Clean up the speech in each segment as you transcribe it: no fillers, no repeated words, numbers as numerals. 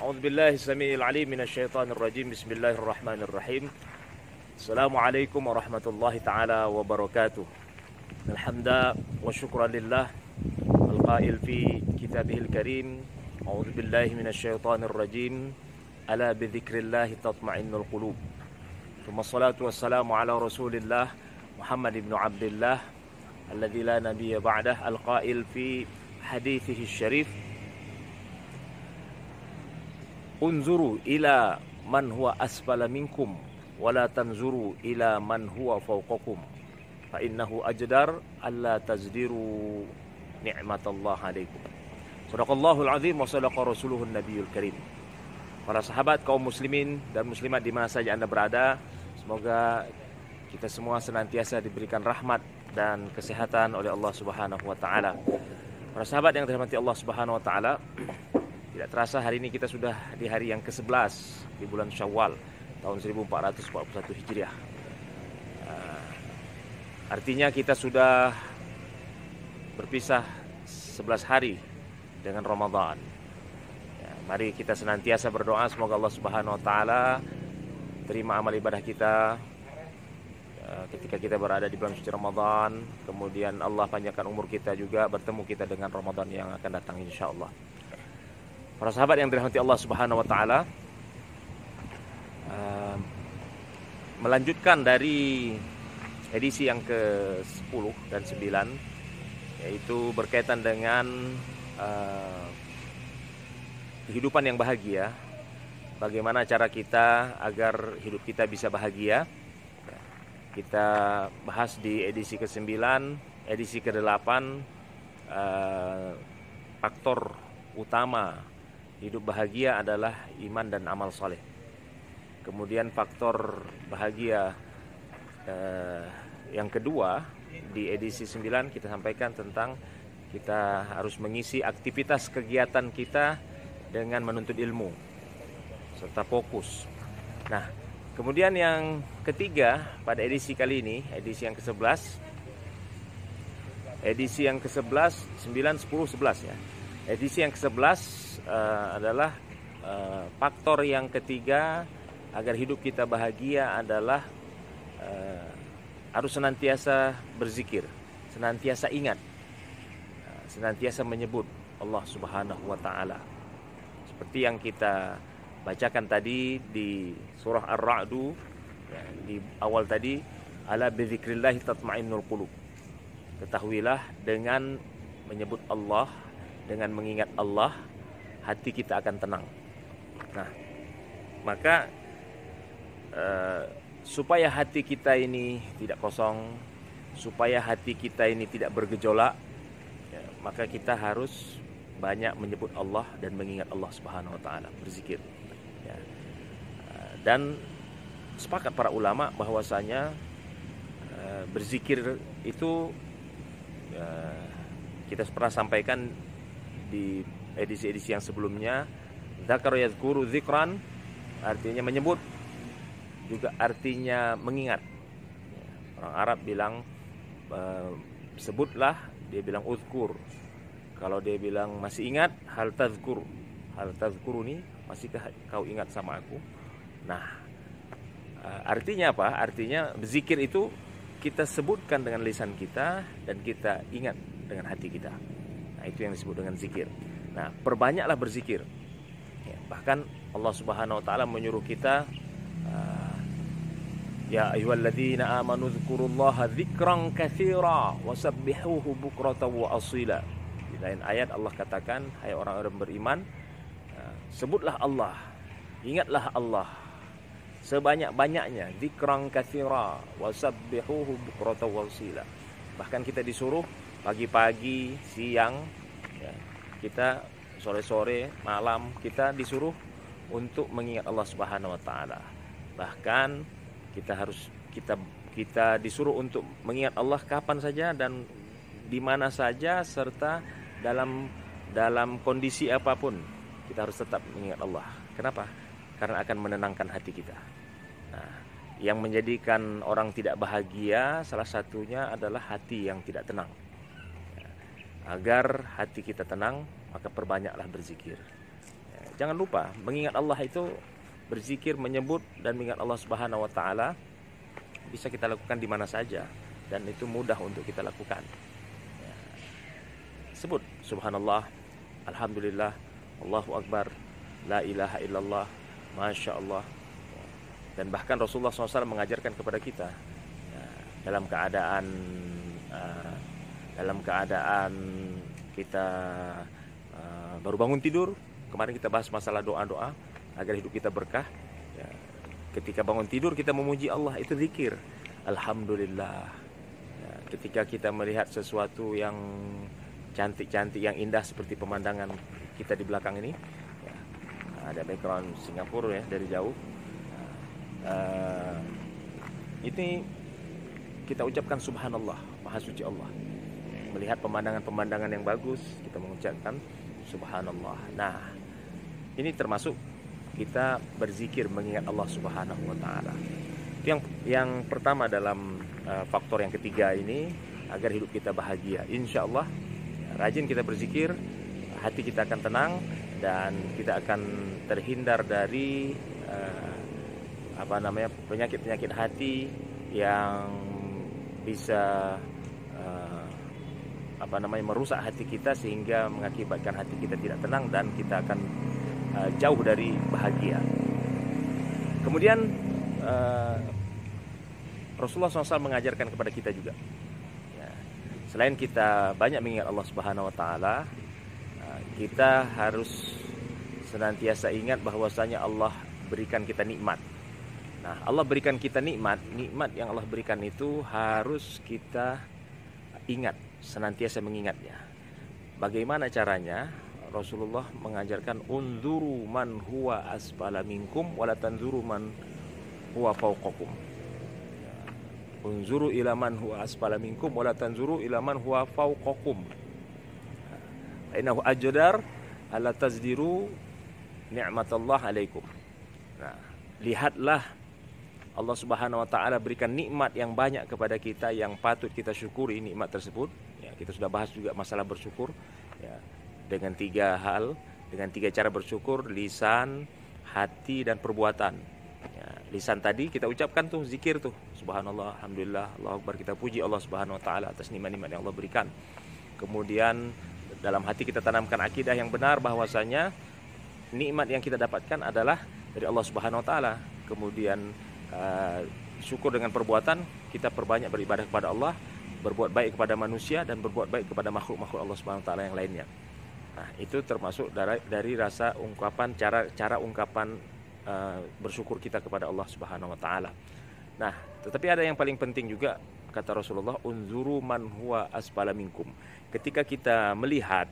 أعوذ بالله السميع العليم من الشيطان الرجيم. بسم الله الرحمن الرحيم. السلام عليكم ورحمة الله تعالى وبركاته. الحمد والشكر لله القائل في كتابه الكريم: أعوذ بالله من الشيطان الرجيم، ألا بذكر الله تطمئن القلوب. ثم الصلاة والسلام على رسول الله محمد بن عبد الله الذي لا نبي بعده، القائل في حديثه الشريف: انظروا إلى من هو أسفل منكم ولا تنظروا إلى من هو فوقكم فإنه أجدر ألا تزدروا نعمة الله عليكم. Sadaqallahul azim wa sadaqa rasuluhun nabiyul karim. Para sahabat kaum muslimin dan muslimat di mana saja Anda berada, semoga kita semua senantiasa diberikan rahmat dan kesehatan oleh Allah Subhanahu wa taala. Para sahabat yang dirahmati Allah Subhanahu wa taala, tidak terasa hari ini kita sudah di hari yang ke-11 di bulan Syawal tahun 1441 Hijriah. Artinya kita sudah berpisah 11 hari dengan Ramadan. Ya, mari kita senantiasa berdoa semoga Allah Subhanahu wa taala terima amal ibadah kita ketika kita berada di bulan suci Ramadan. Kemudian Allah panjangkan umur kita juga, bertemu kita dengan Ramadan yang akan datang insyaallah. Para sahabat yang dirahmati Allah Subhanahu wa taala, melanjutkan dari edisi yang ke-10 dan 9, yaitu berkaitan dengan kehidupan yang bahagia. Bagaimana cara kita agar hidup kita bisa bahagia. Kita bahas di edisi ke-9, edisi ke-8, faktor utama hidup bahagia adalah iman dan amal soleh. Kemudian faktor bahagia yang kedua di edisi 9 kita sampaikan tentang kita harus mengisi aktivitas kegiatan kita dengan menuntut ilmu serta fokus. Nah, kemudian yang ketiga pada edisi kali ini, edisi yang ke-11, edisi yang ke-11, 9, 10, 11 ya. Edisi yang ke-11 adalah faktor yang ketiga agar hidup kita bahagia adalah harus senantiasa berzikir, senantiasa ingat, senantiasa menyebut Allah Subhanahu wa taala. Seperti yang kita bacakan tadi di surah Ar-Ra'du, ya, di awal tadi, ala bidzikrillah tatma'innul qulub. Ketahuilah dengan menyebut Allah, dengan mengingat Allah, hati kita akan tenang. Nah, maka supaya hati kita ini tidak kosong, supaya hati kita ini tidak bergejolak, ya, maka kita harus banyak menyebut Allah dan mengingat Allah Subhanahu wa taala, berzikir. Ya. Dan sepakat para ulama bahwasanya berzikir itu kita pernah sampaikan di edisi-edisi yang sebelumnya, dzakara yadhkuru dzikran, artinya menyebut, juga artinya mengingat. Orang Arab bilang sebutlah, dia bilang uzkur. Kalau dia bilang masih ingat, hal tazkuruni, masihkah kau ingat sama aku? Nah, artinya apa? Artinya berzikir itu kita sebutkan dengan lisan kita dan kita ingat dengan hati kita. Nah, itu yang disebut dengan zikir. Nah, perbanyaklah berzikir. Ya, bahkan Allah Subhanahu wa taala menyuruh kita, ya ayyuhalladzina amanu dzkurullaha dzikran katsira wasabbihuhu bukratan wa asila. Di lain ayat Allah katakan, hai orang-orang beriman, sebutlah Allah, ingatlah Allah sebanyak-banyaknya, dzikran katsira wasabbihuhu bukratan wa asila. Bahkan kita disuruh pagi-pagi, siang, ya, kita sore-sore, malam, kita disuruh untuk mengingat Allah Subhanahu wa taala. Bahkan kita disuruh untuk mengingat Allah kapan saja dan di mana saja, serta dalam kondisi apapun kita harus tetap mengingat Allah. Kenapa? Karena akan menenangkan hati kita. Nah, yang menjadikan orang tidak bahagia salah satunya adalah hati yang tidak tenang. Agar hati kita tenang, maka perbanyaklah berzikir. Jangan lupa mengingat Allah itu, berzikir, menyebut dan mengingat Allah Subhanahu wa taala bisa kita lakukan di mana saja dan itu mudah untuk kita lakukan. Sebut subhanallah, alhamdulillah, Allahu akbar, la ilaha illallah, masya Allah. Dan bahkan Rasulullah SAW mengajarkan kepada kita dalam keadaan kita baru bangun tidur. Kemarin kita bahas masalah doa-doa agar hidup kita berkah. Ketika bangun tidur kita memuji Allah, itu zikir. Alhamdulillah. Ketika kita melihat sesuatu yang cantik-cantik, yang indah seperti pemandangan kita di belakang ini, ada background Singapura ya dari jauh. Ini kita ucapkan subhanallah, maha suci Allah. Melihat pemandangan-pemandangan yang bagus, kita mengucapkan subhanallah. Nah, ini termasuk kita berzikir mengingat Allah Subhanahu wa taala. Yang pertama dalam faktor yang ketiga ini, agar hidup kita bahagia. Insya Allah rajin kita berzikir, hati kita akan tenang dan kita akan terhindar dari penyakit-penyakit hati yang bisa merusak hati kita sehingga mengakibatkan hati kita tidak tenang dan kita akan jauh dari bahagia. Kemudian Rasulullah SAW mengajarkan kepada kita juga, selain kita banyak mengingat Allah Subhanahu wa taala, kita harus senantiasa ingat bahwasanya Allah berikan kita nikmat. Nah, Allah berikan kita nikmat yang Allah berikan itu harus kita ingat, senantiasa mengingatnya. Bagaimana caranya? Rasulullah mengajarkan unzuru man huwa asfala minkum wala tanzuru man huwa fawqakum. Unzuru ila man huwa asfala minkum wala tanzuru ila man huwa fawqakum. Innahu ajdar alla tazdiru ni'matallah alaikum. Nah, lihatlah Allah Subhanahu wa taala berikan nikmat yang banyak kepada kita yang patut kita syukuri nikmat tersebut. Ya, kita sudah bahas juga masalah bersyukur ya. Dengan 3 hal, dengan 3 cara bersyukur, lisan, hati dan perbuatan. Ya, lisan tadi kita ucapkan tuh zikir tuh, subhanallah, alhamdulillah, Allahu akbar, kita puji Allah Subhanahu wa taala atas nikmat-nikmat yang Allah berikan. Kemudian dalam hati kita tanamkan akidah yang benar bahwasanya nikmat yang kita dapatkan adalah dari Allah Subhanahu wa taala. Kemudian syukur dengan perbuatan, kita perbanyak beribadah kepada Allah, berbuat baik kepada manusia dan berbuat baik kepada makhluk-makhluk Allah Subhanahu wa taala yang lainnya. Nah, itu termasuk dari rasa ungkapan, cara ungkapan bersyukur kita kepada Allah Subhanahu wa taala. Nah, tetapi ada yang paling penting juga, kata Rasulullah, unzuru man huwa asfala minkum. Ketika kita melihat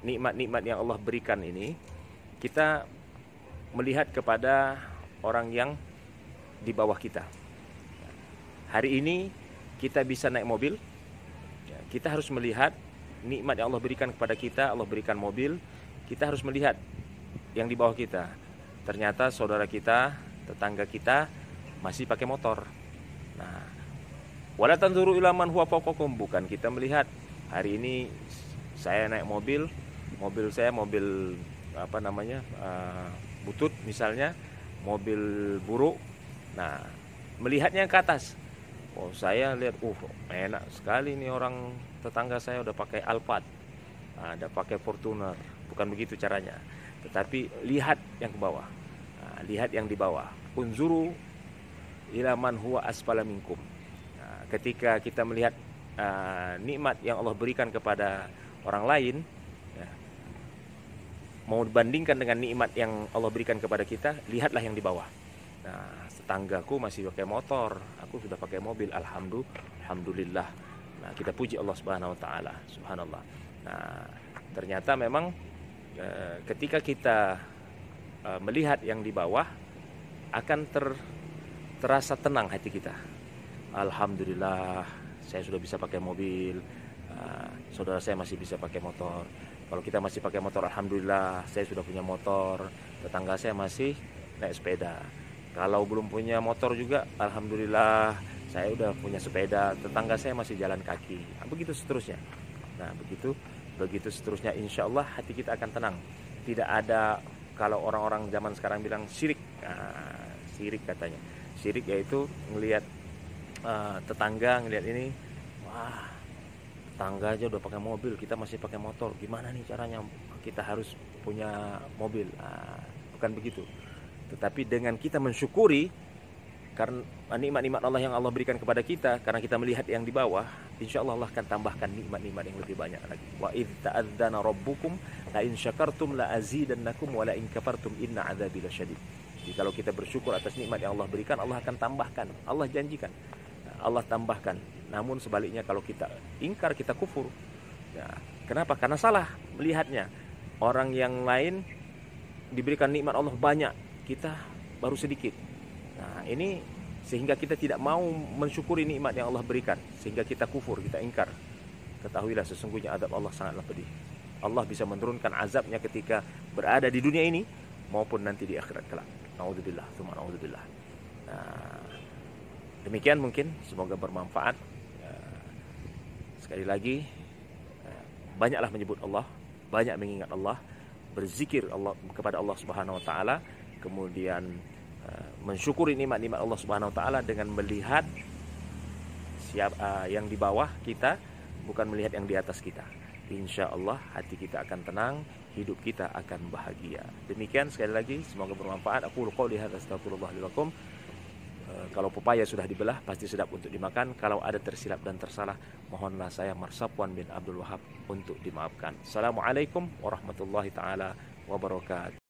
nikmat-nikmat yang Allah berikan ini, kita melihat kepada orang yang di bawah kita. Hari ini kita bisa naik mobil, kita harus melihat nikmat yang Allah berikan kepada kita. Allah berikan mobil, kita harus melihat yang di bawah kita. Ternyata saudara kita, tetangga kita masih pakai motor. Nah, wala tanzuru ila man huwa fawqakum, bukan kita melihat hari ini saya naik mobil saya mobil butut misalnya, mobil buruk. Nah, melihatnya ke atas. Oh, saya lihat, enak sekali nih orang tetangga saya udah pakai Alphard, ada pakai Fortuner. Bukan begitu caranya. Tetapi lihat yang ke bawah. Nah, lihat yang di bawah. Unzuru ila man huwa asfala minkum. Nah, ketika kita melihat nikmat yang Allah berikan kepada orang lain, ya, mau dibandingkan dengan nikmat yang Allah berikan kepada kita, lihatlah yang di bawah. Nah, tetanggaku masih pakai motor, aku sudah pakai mobil, alhamdulillah. Nah, kita puji Allah Subhanahu wa taala, subhanallah. Nah, ternyata memang ketika kita melihat yang di bawah, akan terasa tenang hati kita. Alhamdulillah, saya sudah bisa pakai mobil, saudara saya masih bisa pakai motor. Kalau kita masih pakai motor, alhamdulillah, saya sudah punya motor. Tetangga saya masih naik sepeda. Kalau belum punya motor juga, alhamdulillah, saya udah punya sepeda. Tetangga saya masih jalan kaki. Nah, begitu seterusnya. Nah, begitu seterusnya, insya Allah hati kita akan tenang. tidak ada, kalau orang-orang zaman sekarang bilang syirik. Syirik katanya. Syirik yaitu ngelihat tetangga, ngelihat ini, wah, tetangga aja udah pakai mobil, kita masih pakai motor, gimana nih caranya kita harus punya mobil. Bukan begitu. Tetapi dengan kita mensyukuri karena nikmat-nikmat Allah yang Allah berikan kepada kita, karena kita melihat yang di bawah, insya Allah Allah akan tambahkan nikmat-nikmat yang lebih banyak lagi. Wa idz ta'adzana rabbukum la in syakartum la azidannakum wa la in kafartum inna adzabi lasyadid. Jadi kalau kita bersyukur atas nikmat yang Allah berikan, Allah akan tambahkan. Allah janjikan, Allah tambahkan. Namun sebaliknya kalau kita ingkar, kita kufur. Ya, kenapa? Karena salah melihatnya. Orang yang lain diberikan nikmat Allah banyak, kita baru sedikit. Nah, ini sehingga kita tidak mau mensyukuri nikmat yang Allah berikan, sehingga kita kufur, kita ingkar. Ketahuilah sesungguhnya azab Allah sangatlah pedih. Allah bisa menurunkan azabnya ketika berada di dunia ini maupun nanti di akhirat kelak. Naudzubillah, tsumma naudzubillah. Nah, demikian mungkin, semoga bermanfaat. Sekali lagi, banyaklah menyebut Allah, banyak mengingat Allah, berzikir Allah kepada Allah Subhanahu wa taala, kemudian mensyukuri nikmat-nikmat Allah Subhanahu wa taala dengan melihat yang di bawah kita, bukan melihat yang di atas kita. Insya Allah hati kita akan tenang, hidup kita akan bahagia. Demikian sekali lagi, semoga bermanfaat. Aku qouli hadza astaghfirullah li lakum. Kalau pepaya sudah dibelah pasti sedap untuk dimakan. Kalau ada tersilap dan tersalah, mohonlah saya Marsapwan bin Abdul Wahab untuk dimaafkan. Assalamualaikum warahmatullahi taala wabarakatuh.